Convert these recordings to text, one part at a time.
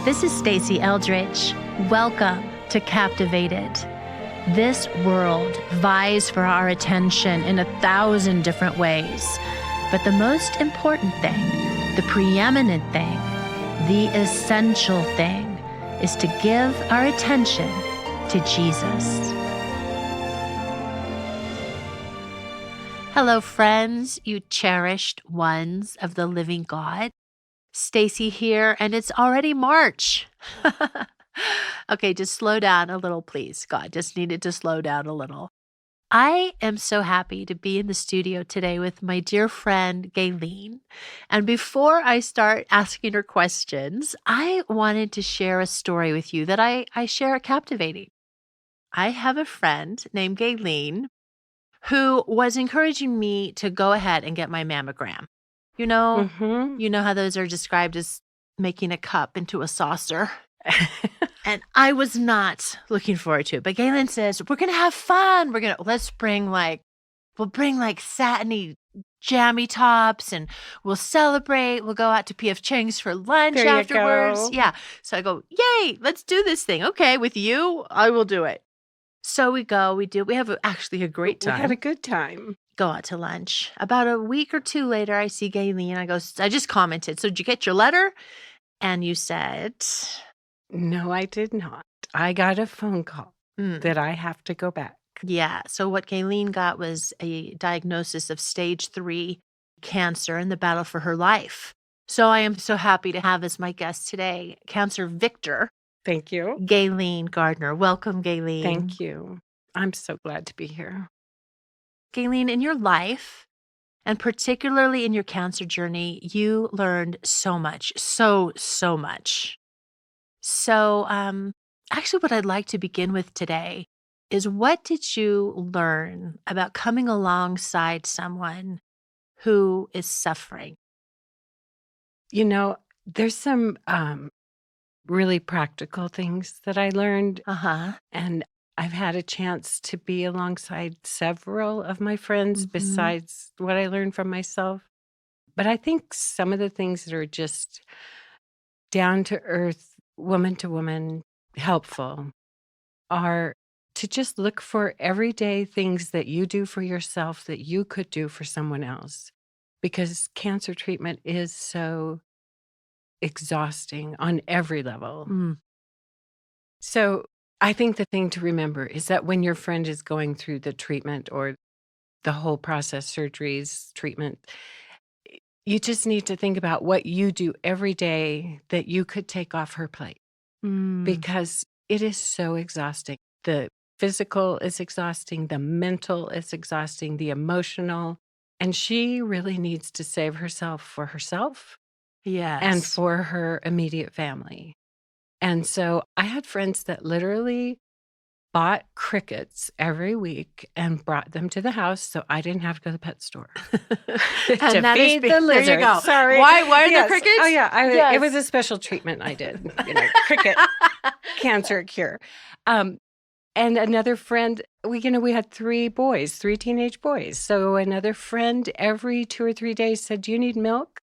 This is Stacey Eldridge. Welcome to Captivated. This world vies for our attention in 1,000 different ways. But the most important thing, the preeminent thing, the essential thing is to give our attention to Jesus. Hello, friends, you cherished ones of the living God. Stacey here, and it's already March. Okay, just slow down a little, please. God just needed to slow down a little. I am so happy to be in the studio today with my dear friend, Gayleen. And before I start asking her questions, I wanted to share a story with you that I share at Captivating. I have a friend named Gayleen who was encouraging me to go ahead and get my mammogram. You know how those are described as making a cup into a saucer. And I was not looking forward to it. But Gayleen says, we're going to have fun. We'll bring satiny jammy tops and we'll celebrate. We'll go out to P.F. Chang's for lunch There you afterwards. go. Yeah. So I go, yay, let's do this thing. Okay, with you, I will do it. So we go, we have actually a great time. We had a good time. Go out to lunch. About a week or two later, I see Gayleen. I just commented, so did you get your letter? And you said, No, I did not. I got a phone call that I have to go back. Yeah. So what Gayleen got was a diagnosis of stage 3 cancer in the battle for her life. So I am so happy to have as my guest today, cancer victor, Thank you. Gayleen Gardner. Welcome, Gayleen. Thank you. I'm so glad to be here. Gayleen, in your life, and particularly in your cancer journey, you learned so much, so much. So actually what I'd like to begin with today is, what did you learn about coming alongside someone who is suffering? You know, there's some really practical things that I learned. And I've had a chance to be alongside several of my friends besides what I learned from myself. But I think some of the things that are just down to earth, woman to woman, helpful are to just look for everyday things that you do for yourself that you could do for someone else. Because cancer treatment is so exhausting on every level. So I think the thing to remember is that when your friend is going through the treatment or the whole process, surgeries, treatment, you just need to think about what you do every day that you could take off her plate, because it is so exhausting. The physical is exhausting, the mental is exhausting, the emotional, and she really needs to save herself for herself. Yes. And for her immediate family. And so I had friends that literally bought crickets every week and brought them to the house so I didn't have to go to the pet store And that is feed the lizards. There you go. Sorry. Why are Yes. there crickets? Oh, yeah. Yes. It was a special treatment I did. Cricket cancer cure. And another friend, we had 3 teenage boys. So another friend every 2 or 3 days said, do you need milk?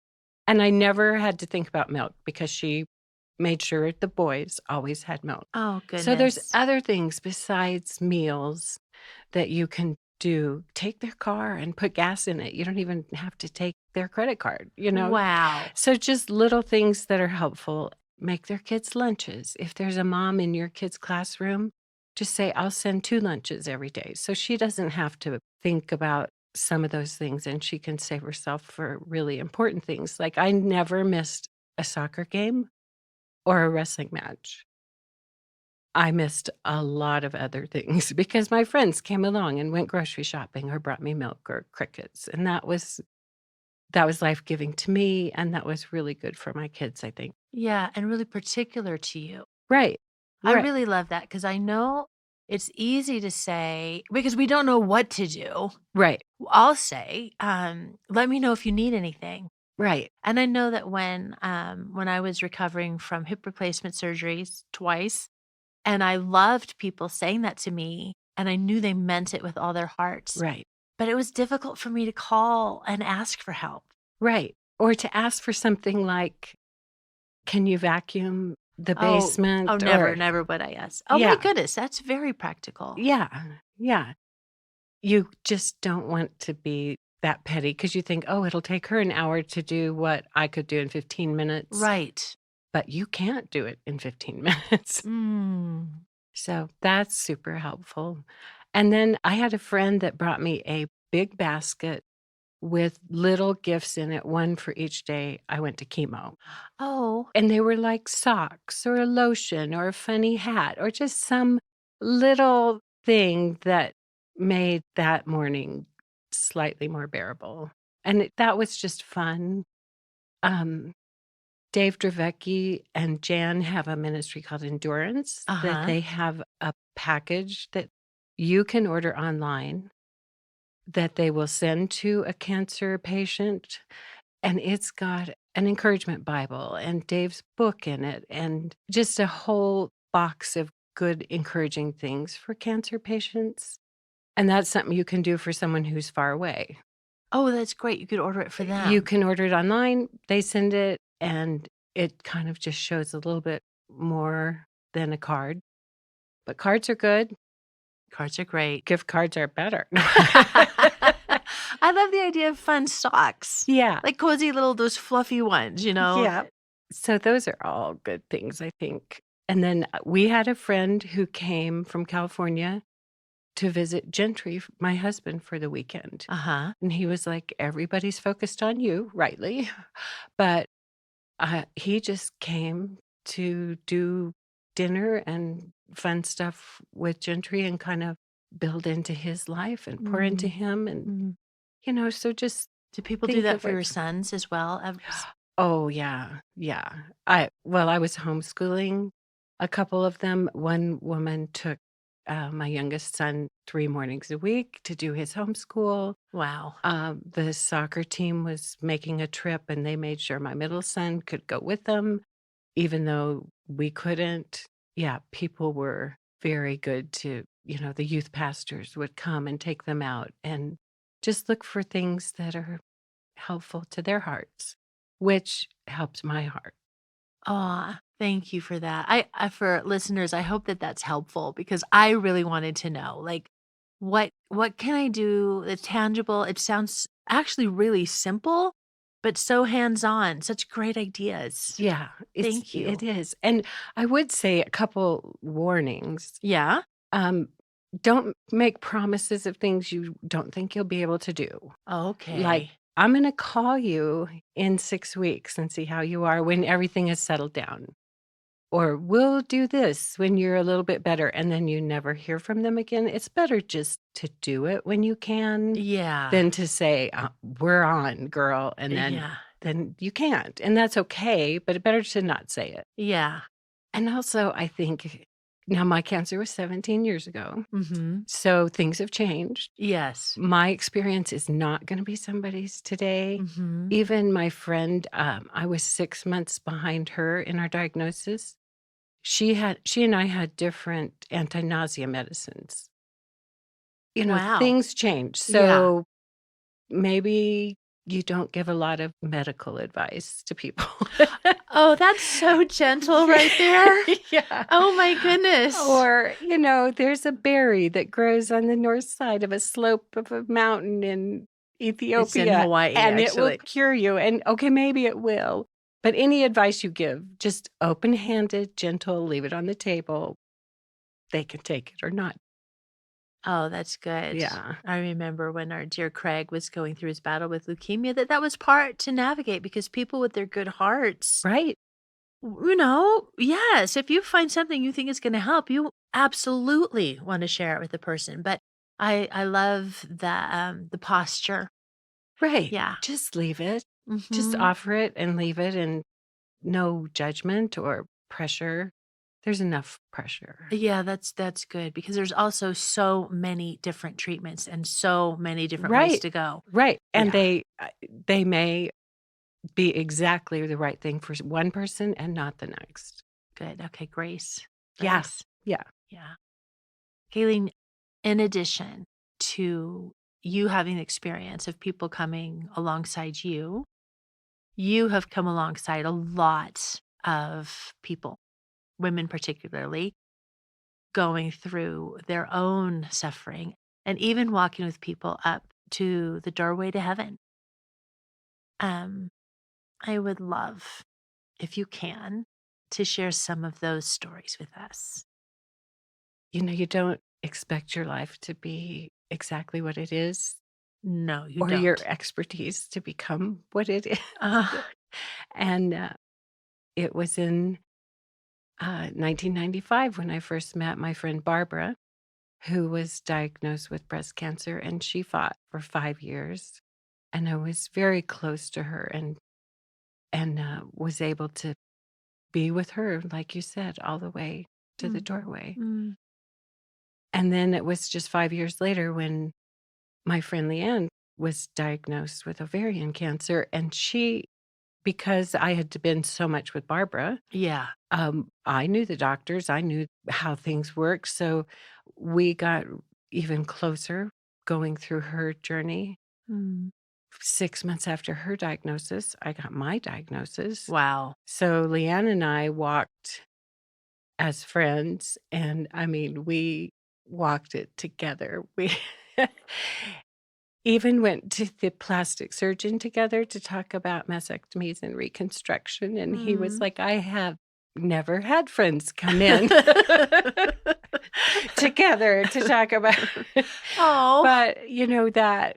And I never had to think about milk because she made sure the boys always had milk. Oh, goodness. So there's other things besides meals that you can do. Take their car and put gas in it. You don't even have to take their credit card, Wow. So just little things that are helpful. Make their kids lunches. If there's a mom in your kid's classroom, just say, I'll send 2 lunches every day. So she doesn't have to think about some of those things, and she can save herself for really important things. Like, I never missed a soccer game or a wrestling match. I missed a lot of other things because my friends came along and went grocery shopping or brought me milk or crickets. And that was life-giving to me, and that was really good for my kids, I think. Yeah, and really particular to you. Right. I really love that, because I know it's easy to say, because we don't know what to do. Right. I'll say, let me know if you need anything. Right. And I know that when I was recovering from hip replacement surgeries twice, and I loved people saying that to me, and I knew they meant it with all their hearts. Right. But it was difficult for me to call and ask for help. Right. Or to ask for something like, can you vacuum the Oh, oh, basement never, or never would I ask. Oh my yeah, goodness, that's very practical. yeah, yeah. You just don't want to be that petty because you think, "Oh, it'll take her an hour to do what I could do in 15 minutes," Right. but you can't do it in 15 minutes. Mm. So that's super helpful. And then I had a friend that brought me a big basket with little gifts in it, one for each day I went to chemo. Oh, And they were like socks or a lotion or a funny hat or just some little thing that made that morning slightly more bearable. And that was just fun. Um, Dave Dravecki and Jan have a ministry called Endurance that uh-huh. they have a package that you can order online that they will send to a cancer patient. And it's got an encouragement Bible and Dave's book in it and just a whole box of good, encouraging things for cancer patients. And that's something you can do for someone who's far away. Oh, that's great. You could order it for You them. can order it online, they send it, and it kind of just shows a little bit more than a card. But cards are good, Cards are great. gift cards are better. I love the idea of fun socks, Yeah, like cozy little those fluffy ones, you know? yeah. So those are all good things, I think. And then we had a friend who came from California to visit Gentry, my husband, for the weekend. Uh-huh. And he was like, everybody's focused on you, rightly. But he just came to do dinner and fun stuff with Gentry and kind of build into his life and pour into Mm, him. And, mm. so just Do people do think that of for it. your sons as well? Oh, yeah, yeah. I was homeschooling a couple of them. One woman took, my youngest son 3 mornings a week to do his homeschool. Wow. The soccer team was making a trip, and they made sure my middle son could go with them, even though we couldn't. Yeah, people were very good to the youth pastors would come and take them out and just look for things that are helpful to their hearts, which helped my heart. Aw, thank you for that. For listeners, I hope that that's helpful because I really wanted to know, like, what can I do that's tangible? It sounds actually really simple, but so hands-on, such great ideas. Yeah, Thank it you. is, and I would say a couple warnings. Yeah? Um, don't make promises of things you don't think you'll be able to do. Like, Okay. "I'm gonna call you in 6 weeks and see how you are when everything is settled down," or, "We'll do this when you're a little bit better," and then you never hear from them again. It's better just to do it when you can Yeah. than to say, "We're on, girl," and Yeah. then you can't, and that's okay, but better to not say it. Yeah. And also, I think now my cancer was 17 years ago, Mhm. so things have changed. Yes. My experience is not gonna be somebody's today. Mhm. Even my friend, I was 6 months behind her in our diagnosis. She and I had different anti-nausea medicines. Wow. Things change, Yeah. so maybe you don't give a lot of medical advice to people. Oh, that's so gentle right there. Yeah. Oh my goodness. Or, there's a berry that grows on the north side of a slope of a mountain in It's in Ethiopia, Hawaii, and it will actually. cure you, and, okay, maybe it will, but any advice you give, just open-handed, gentle, leave it on the table. They can take it or not. Oh, that's good. Yeah. I remember when our dear Craig was going through his battle with leukemia, that was part to navigate because people with their good hearts, Right. yes, if you find something you think is gonna help, you absolutely wanna share it with the person, but I love the posture. Right. Yeah. Just leave it. Just Mhm. offer it and leave it, and no judgment or pressure. There's enough pressure. Yeah, that's good because there's also so many different treatments and so many different ways Right. to go. Right, and Yeah, they may be exactly the right thing for one person and not the next. good. Okay, grace. Yeah. Grace. Yeah. Yeah. Gayleen, in addition to you having the experience of people coming alongside you, you have come alongside a lot of people. women particularly, going through their own suffering and even walking with people up to the doorway to heaven. Um, I would love, if you can, to share some of those stories with us. You don't expect your life to be exactly what it is No, you or your don't. expertise to become what it is. Uh, And it was in 1995 when I first met my friend Barbara, who was diagnosed with breast cancer, and she fought for 5 years. And I was very close to her and was able to be with her, like you said, all the way to the mm, doorway. mm, And then it was just 5 years later when my friend Leanne was diagnosed with ovarian cancer, and because I had been so much with Barbara, yeah. I knew the doctors, I knew how things work, so we got even closer going through her journey. Mm. 6 months after her diagnosis, I got my diagnosis. Wow. So Leanne and I walked as friends, and, I mean, we walked it together. We even went to the plastic surgeon together to talk about mastectomies and reconstruction, and he was Mm. like, "I have never had friends come in together to talk about." Oh. But, that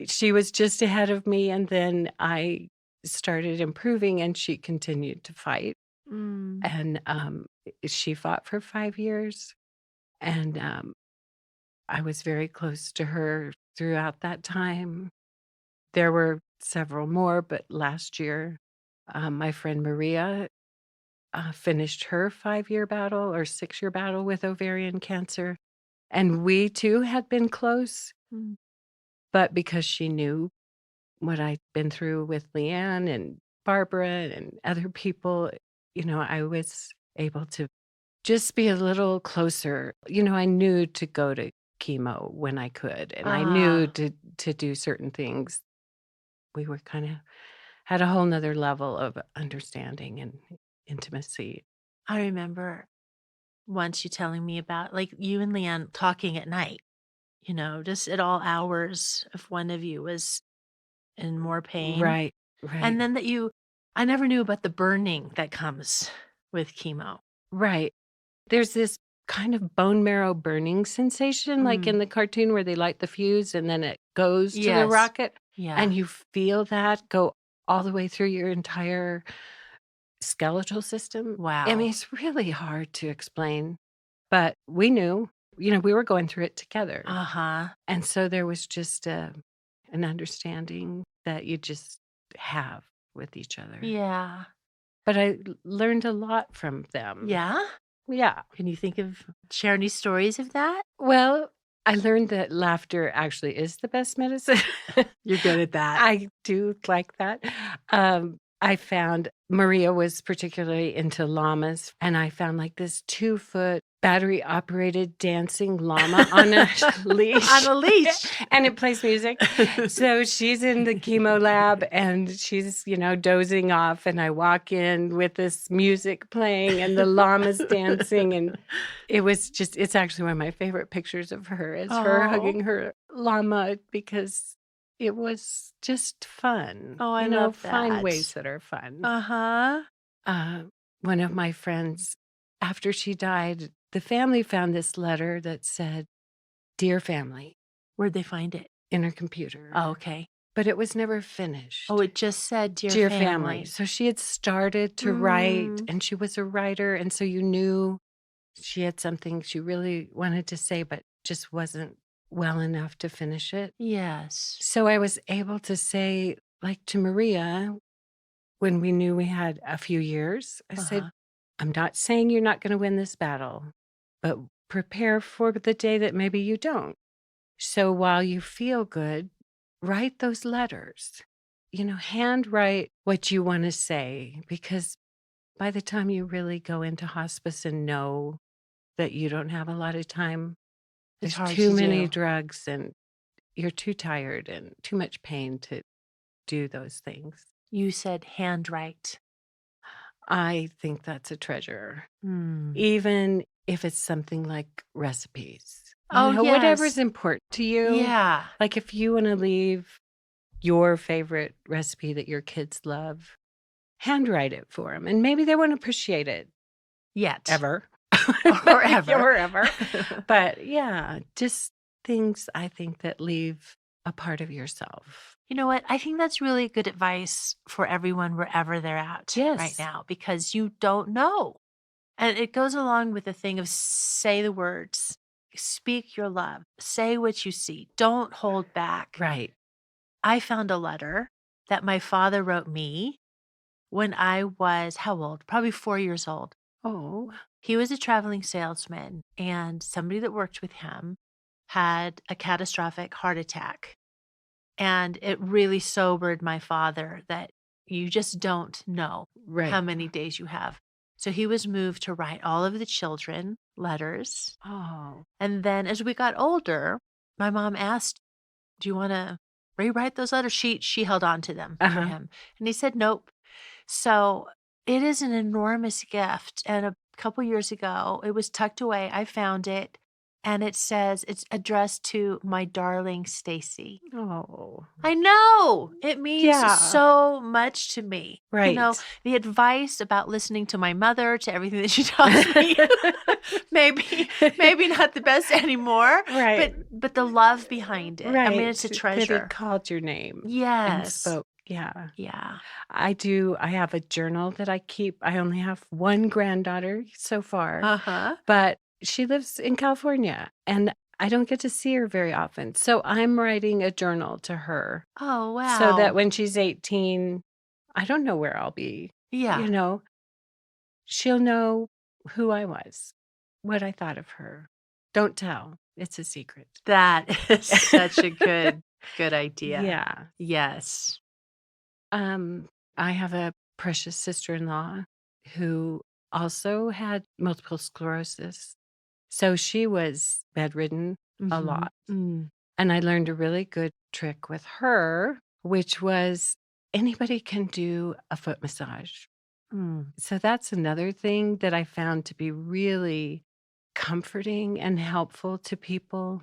she was just ahead of me, and then I started improving, and she continued to fight, Mm. and, she fought for 5 years, and, I was very close to her throughout that time. There were several more, but last year, my friend Maria, finished her 5-year battle or 6-year battle with ovarian cancer, and we too had been close, Mm. but because she knew what I'd been through with Leanne and Barbara and other people, I was able to just be a little closer. I knew to go to chemo when I could, and I knew Ah, to do certain things. We were kinda had a whole whole 'nother level of understanding and intimacy. I remember once you telling me about, like, you and Leanne talking at night, just at all hours if one of you was in more pain. Right, right, And then I never knew about the burning that comes with chemo. right. There's this kind of bone marrow burning sensation, like in Mm. the cartoon where they light the fuse and then it goes to the Yes. rocket, Yeah. and you feel that go all the way through your entire skeletal system. I mean, Wow. it's really hard to explain, but we knew, we were going through it together. Uh-huh. And so there was just an understanding that you just have with each other. Yeah. But I learned a lot from them. Yeah? Yeah. Can you share any stories of that? Well, I learned that laughter actually is the best medicine. You're good at that. I do like that. I found Maria was particularly into llamas, and I found like this 2-foot battery operated dancing llama on a On leash, a leash. and it plays music. So she's in the chemo lab and she's, dozing off, and I walk in with this music playing and the llama's dancing, and it's actually one of my favorite pictures of her is her Oh. hugging her llama because it was just fun, Oh, I love find ways that. that are fun. Uh-huh. Uh, One of my friends, after she died, the family found this letter that said, "Dear family," Where'd they find it? in her computer, Oh, okay. but it was never Oh, finished. it just said, "Dear Dear family. family." So she had started to write, Mm. and she was a writer, and so you knew she had something she really wanted to say, but just wasn't well enough to finish it. Yes. So I was able to say, like to Maria, when we knew we had a few years, I said, Uh-huh. "I'm not saying you're not going to win this battle, but prepare for the day that maybe you don't. So while you feel good, write those letters. Handwrite what you want to say, because by the time you really go into hospice and know that you don't have a lot of time, It's there's hard too to many do. drugs and you're too tired and too much pain to do those things." You said handwrite. I think that's a treasure. Mm. Even if it's something like recipes. Oh, Whatever's yes. important to you. Yeah. Like, if you wanna leave your favorite recipe that your kids love, handwrite it for them, and maybe they won't appreciate it Yet. ever. Or ever. Or ever. But, yeah, just things I think that leave a part of yourself. You know what? I think that's really good advice for everyone wherever they're at right Yes. now because you don't know. And it goes along with the thing of say the words, speak your love, say what you see, don't hold back. Right. I found a letter that my father wrote me when I was how old? Probably 4 years old. Oh. He was a traveling salesman, and somebody that worked with him had a catastrophic heart attack. And it really sobered my father that you just don't know how Right. many days you have. So he was moved to write all of the children letters. Oh. And then as we got older, my mom asked, "Do you want to rewrite those letters?" She held on to them for Uh-huh. him. And he said, "Nope." So it is an enormous gift. And a couple years ago, it was tucked away. I found it. And it says it's addressed to my darling Stacy. Oh. I know. It means Yeah. so much to me. Right. The advice about listening to my mother, to everything that she tells me, maybe maybe not the best anymore, Right. but the love behind it. I mean, Right. it's a That he treasure. called your name and Yes. spoke. Yeah. Yeah. I do. I have a journal that I keep. I only have one granddaughter so far, Uh-huh. but she lives in California and I don't get to see her very often. So I'm writing a journal to her Oh, so that wow. when she's 18, I don't know where I'll be. Yeah. You know, she'll know who I was, what I thought of her. Don't tell. It's a secret. That is such a good idea. Yeah. Yes. Um, I have a precious sister-in-law who also had multiple sclerosis. So she was bedridden a Mhm. lot. Mm. And I learned a really good trick with her, which was anybody can do a foot massage. Mm. So that's another thing that I found to be really comforting and helpful to people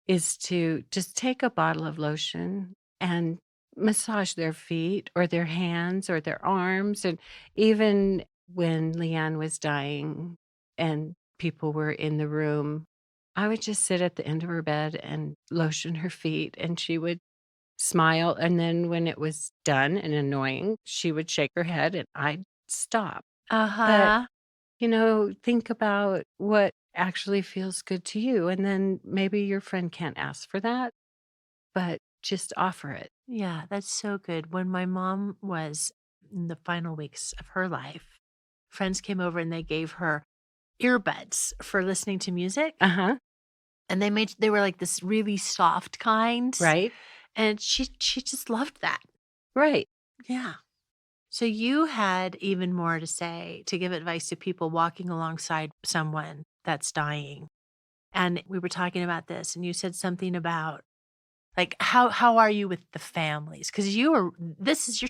is to just take a bottle of lotion and massage their feet or their hands or their arms. And even when Leanne was dying and people were in the room, I would just sit at the end of her bed and lotion her feet, and she would smile. And then when it was done and annoying, she would shake her head and I'd stop. But, Uh-huh. think about what actually feels good to you. And then maybe your friend can't ask for that, but just offer it. Yeah, that's so good. When my mom was in the final weeks of her life, friends came over and they gave her earbuds for listening to music, Uh huh. and they were like this really soft kind, Right. and she just loved that. Right. Yeah. So you had even more to say to give advice to people walking alongside someone that's dying. And we were talking about this and you said something about like how are you with the families? Cuz you're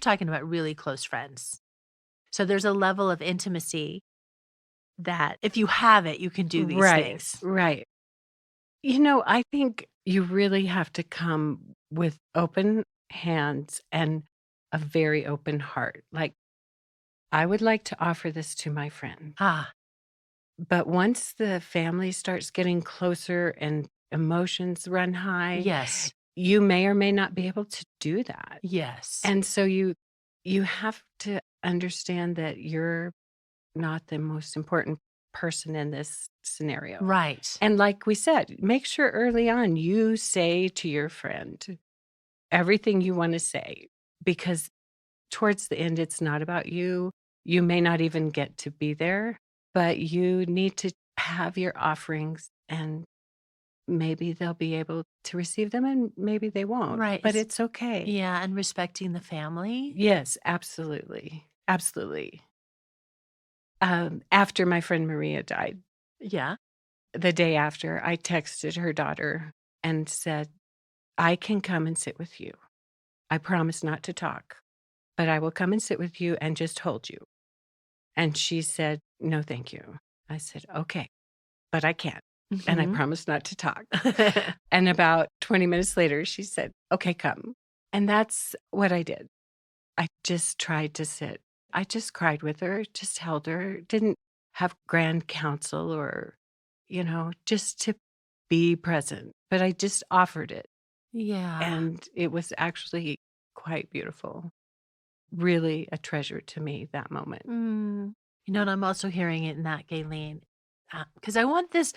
talking about really close friends. So there's a level of intimacy that if you have it, you can do these Right. things. Right. I think you really have to come with open hands and a very open heart. Like, I would like to offer this to my friend. Ah, But once the family starts getting closer and emotions run high, yes. you may or may not be able to do that. Yes. And so you have to understand that you're not the most important person in this scenario. Right. And like we said, make sure early on you say to your friend everything you want to say because towards the end it's not about you. You may not even get to be there, but you need to have your offerings and maybe they'll be able to receive them and maybe they won't, Right. but it's okay. Yeah, and respecting the family. Yes, absolutely. Absolutely. After my friend Maria died, Yeah. the day after, I texted her daughter and said, I can come and sit with you. I promise not to talk, but I will come and sit with you and just hold you. And she said, "No, thank you." I said, "Okay, but I can." And I Mhm. promised not to talk. And about 20 minutes later, she said, "Okay, come." And that's what I did. I just tried to sit. I just cried with her, just held her, didn't have grand counsel or, just to be present. But I just offered it. Yeah. And it was actually quite beautiful. Really a treasure to me, that moment. Mm. And I'm also hearing it in that, Gayleen, because I want this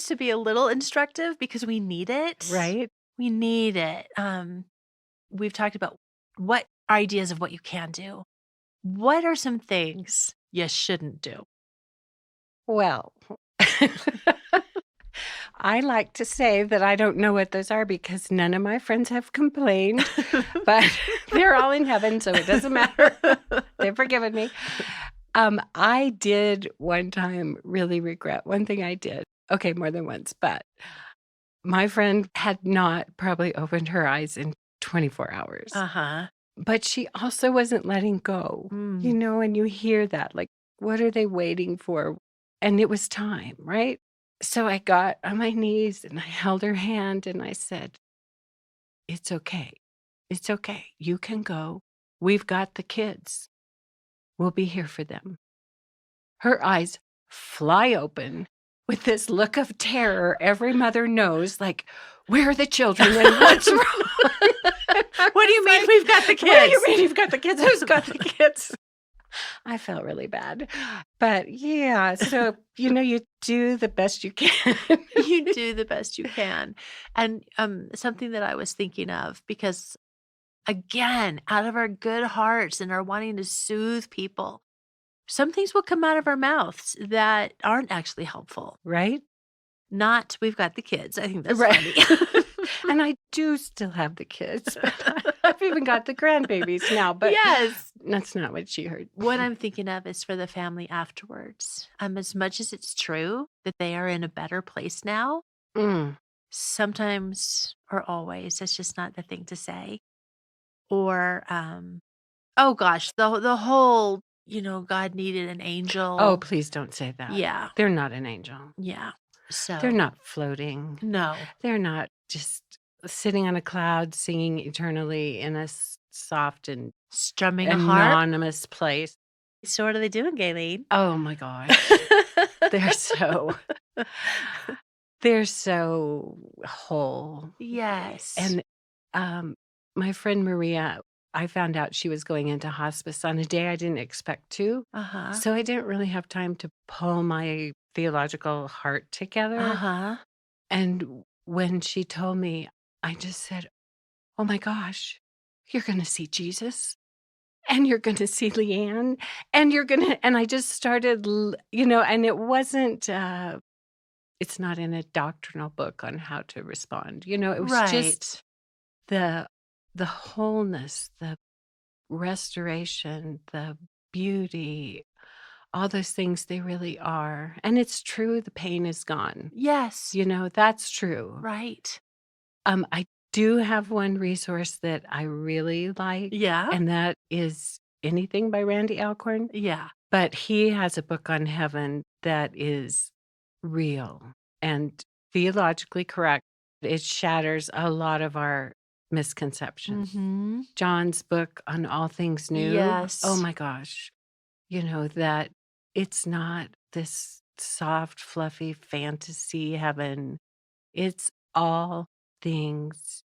to be a little instructive because we need it. Right? We need it. We've talked about what ideas of what you can do. What are some things you shouldn't do? Well, I like to say that I don't know what those are because none of my friends have complained, but they're all in heaven, so it doesn't matter. They've forgiven me. I did one time really regret one thing I did. Okay, more than once, but my friend had not probably opened her eyes in 24 hours, Uh-huh. but she also wasn't letting go, Mm. and you hear that, like, what are they waiting for? And it was time, right? So I got on my knees and I held her hand and I said, "It's okay. It's okay. You can go. We've got the kids. We'll be here for them." Her eyes fly open with this look of terror every mother knows, like, "Where are the children and what's wrong?" What do you It's mean like, we've got the "What do you kids? mean you've got the kids? Who's got the kids?" I felt really bad. But yeah, so, you do the best you can. You do the best you can. And, something that I was thinking of because, again, out of our good hearts and our wanting to soothe people, some things will come out of our mouths that aren't actually helpful. Right? Not, "We've got the kids." I think that's Right. funny. And I do still have the kids, but I've even got the grandbabies now, but Yes. that's not what she heard. What I'm thinking of is for the family afterwards. As much as it's true that they are in a better place now, Mm. sometimes or always, that's just not the thing to say. Or, oh gosh, the whole, God needed an Oh, angel. please don't say that. Yeah, They're not an angel. yeah. They're So, not floating. no. They're not just sitting on a cloud singing eternally in a soft and Strumming a harp? anonymous place. So what are they doing, Gayleen? Oh my gosh. They're so they're so whole. Yes. And um my friend Maria, I found out she was going into hospice on a day I didn't expect to. Uh-huh. So I didn't really have time to pull my theological heart together. Uh-huh. And when she told me, I just said, "Oh my gosh, you're going to see Jesus and you're going to see Leanne and you're going to," and I just started, and it wasn't, it's not in a doctrinal book on how to respond. It was just Right. the, the wholeness, the restoration, the beauty, all those things they really are. And it's true. The pain is gone. Yes. That's true. Right. I do have one resource that I really like, Yeah? and that is Anything by Randy Alcorn, Yeah. but he has a book on heaven that is real and theologically correct. It shatters a lot of our misconceptions. Mhm. John's book on all things new, oh Yes. my gosh, that it's not this soft, fluffy fantasy heaven. It's all things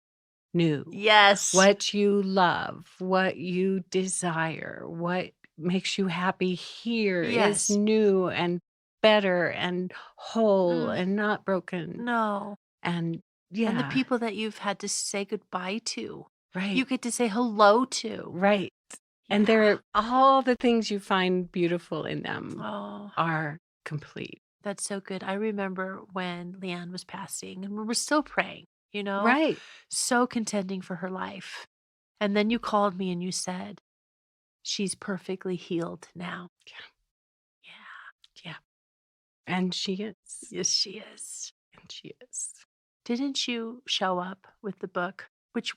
new. Yes. What you love, what you desire, what makes you happy here is Yes. new and better and whole Mm, and not broken. no. And And the yeah, people that you've had to say goodbye to, you right, get to say hello to. right. And Yeah. all the things you find beautiful in them Oh, are complete. that's so good. I remember when Leanne was passing and we were still praying, Right. so contending for her life. And then you called me and you said, "She's perfectly healed now." Yeah. Yeah. And she is. Yes, she is. And she is. Didn't you show up with the book?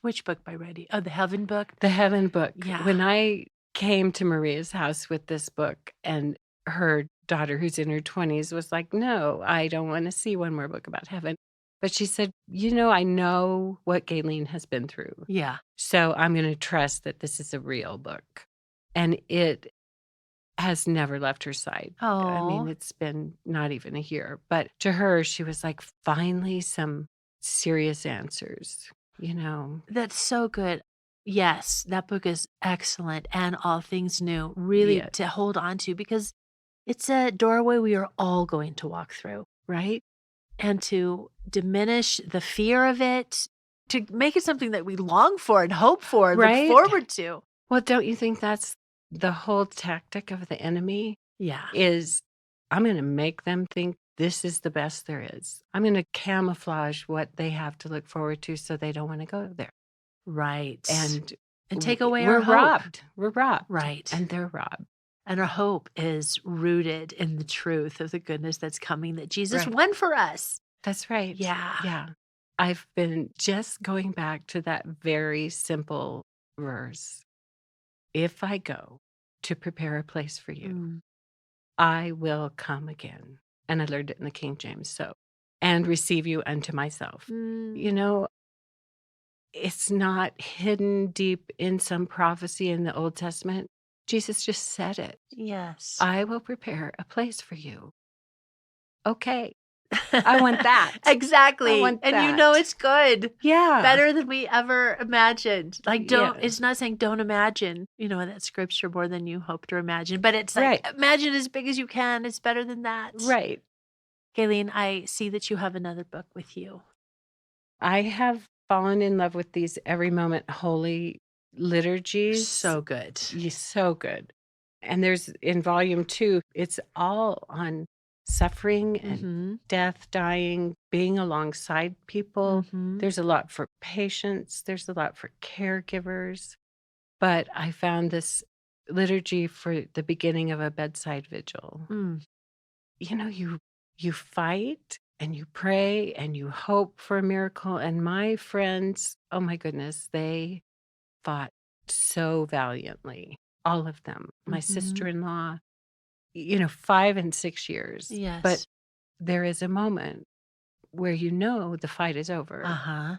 Which book by Randy? Oh, the Heaven book? The Heaven book. Yeah. When I came to Maria's house with this book, and her daughter, who's in her 20s, was like, "No, I don't wanna see one more book about heaven." But she said, I know what Gayleen has been through, Yeah. so I'm gonna trust that this is a real book." And it has never left her side. I mean, Oh, it's been not even a year, but to her, she was like, "Finally, some serious answers," you know? that's so good. Yes, that book is excellent, and All Things New, really Yeah, to hold on to because it's a doorway we are all going to walk through, right? And to diminish the fear of it, to make it something that we long for and hope for and look right? forward to. Well, don't you think that's the whole tactic of the enemy Yeah. is, "I'm gonna make them think this is the best there is. I'm gonna camouflage what they have to look forward to so they don't wanna go there." Right. And And w take away our we're hope. robbed. We're robbed, Right. and they're robbed. And our hope is rooted in the truth of the goodness that's coming that Jesus Right. won for us. That's right. Yeah. Yeah. I've been just going back to that very simple verse. "If I go to prepare a place for you, Mm. I will come again." And I learned it in the King James, so, "And receive you unto myself." Mm. You know, it's not hidden deep in some prophecy in the Old Testament. Jesus just said it. Yes. "I will prepare a place for you." Okay, I want that. I Exactly. want And you know that. it's good. Yeah. Better than we ever imagined. Like, don't Yeah. it's not saying don't imagine, that scripture more than you hope to imagine, but it's like, Right. imagine as big as you can. It's better than that. Right. Gayleen, I see that you have another book with you. I have fallen in love with these every moment holy liturgies. So good. So good. And there's in volume 2, it's all on suffering and Mhm. death, dying, being alongside people. Mhm. There's a lot for patients, there's a lot for caregivers. But I found this liturgy for the beginning of a bedside vigil. Mm. You fight and you pray and you hope for a miracle. And my friends, oh my goodness, they fought so valiantly. All of them. My Mhm. sister-in-law, 5 and 6 years. But Yes. there is a moment where the fight is over. Uh-huh.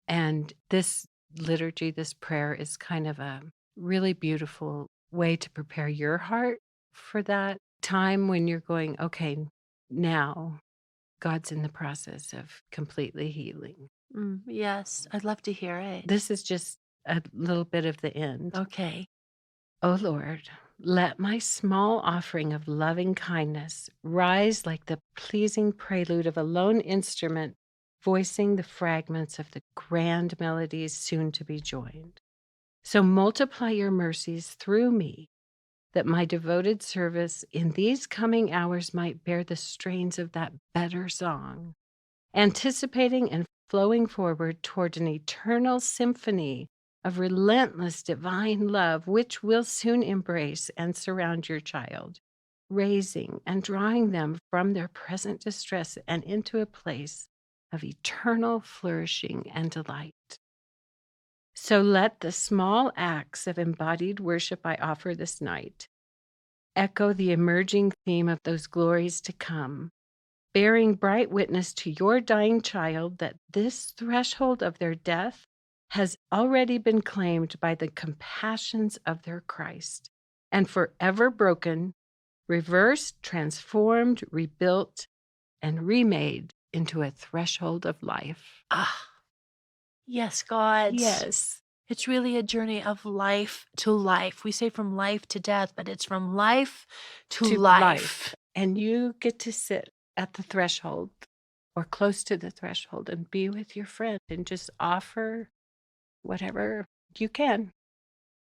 And this liturgy, this prayer is kind of a really beautiful way to prepare your heart for that time when you're going, okay, now God's in the process of completely healing. Yes, I'd love to hear it. This is just a little bit of the end. Okay. O Lord, let my small offering of loving kindness rise like the pleasing prelude of a lone instrument voicing the fragments of the grand melodies soon to be joined. So multiply your mercies through me, that my devoted service in these coming hours might bear the strains of that better song, anticipating and flowing forward toward an eternal symphony of relentless divine love, which will soon embrace and surround your child, raising and drawing them from their present distress and into a place of eternal flourishing and delight. So let the small acts of embodied worship I offer this night echo the emerging theme of those glories to come, bearing bright witness to your dying child that this threshold of their death has already been claimed by the compassions of their Christ and forever broken, reversed, transformed, rebuilt, and remade into a threshold of life. Ah, yes, God. Yes, It's really a journey of life to life. We say from life to death, but it's from life to to life. life. And you get to sit at the threshold or close to the threshold and be with your friend and just offer whatever you can.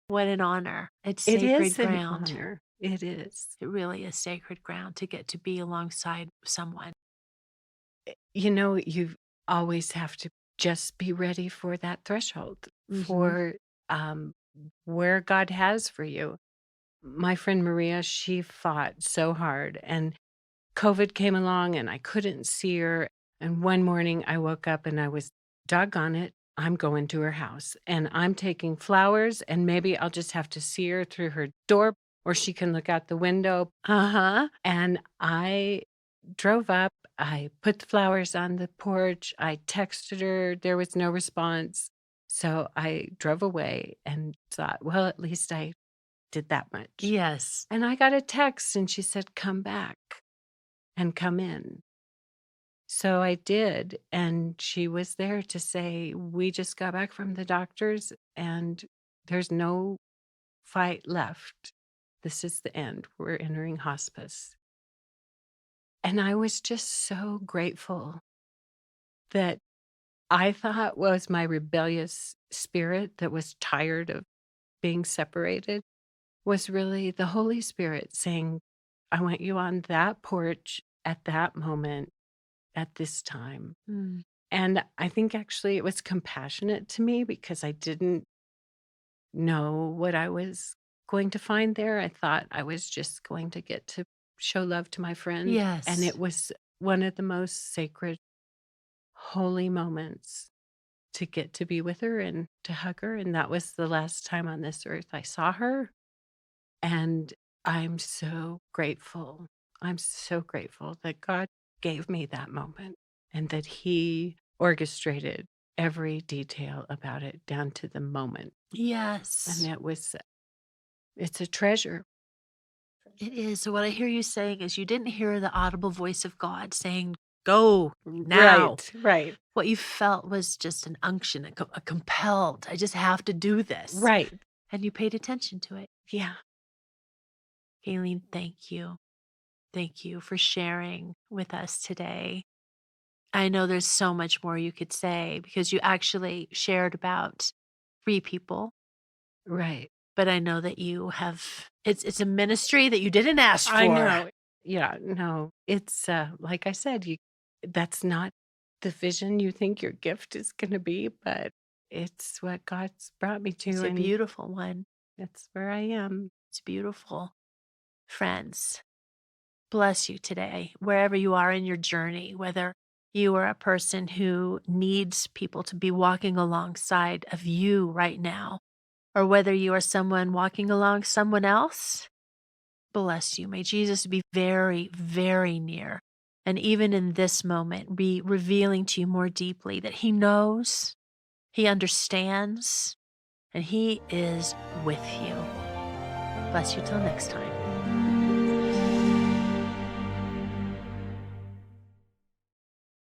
What an honor. It's It sacred is an ground. honor. It is. It really is sacred ground to get to be alongside someone. You always have to just be ready for that threshold, Mhm. for where God has for you. My friend Maria, she fought so hard, and COVID came along, and I couldn't see her. And one morning I woke up and I was, doggone it, I'm going to her house and I'm taking flowers, and maybe I'll just have to see her through her door or she can look out the window. Uh-huh. And I drove up. I put the flowers on the porch. I texted her. There was no response. So I drove away and thought, well, at least I did that much. Yes. And I got a text and she said, come back and come in. So I did. And she was there to say, we just got back from the doctors and there's no fight left. This is the end. We're entering hospice. And I was just so grateful that I thought was my rebellious spirit that was tired of being separated was really the Holy Spirit saying, I want you on that porch at that moment at this time. Mm. And I think actually it was compassionate to me because I didn't know what I was going to find there. I thought I was just going to get to show love to my friend. And Yes. it was one of the most sacred, holy moments to get to be with her and to hug her. And that was the last time on this earth I saw her. And I'm so grateful. I'm so grateful that God gave me that moment and that He orchestrated every detail about it down to the moment. Yes. And it's a treasure. It is. So what I hear you saying is you didn't hear the audible voice of God saying, "Go now." Right, right, What you felt was just an unction, a compelled, "I just have to do this." right. And you paid attention to it. Yeah, Gayleen, thank you. Thank you for sharing with us today. I know there's so much more you could say because you actually shared about 3 people, right. but I know that you have it's a ministry that you didn't ask I for. know. Yeah, no, it's like I said, that's not the vision you think your gift is going to be, but it's what God's brought me It's to, a and beautiful one. that's where I am. It's beautiful. Friends, bless you today, wherever you are in your journey, whether you are a person who needs people to be walking alongside of you right now, or whether you are someone walking along someone else, bless you. May Jesus be very, very near. And even in this moment, be revealing to you more deeply that He knows, He understands, and He is with you. Bless you till next time.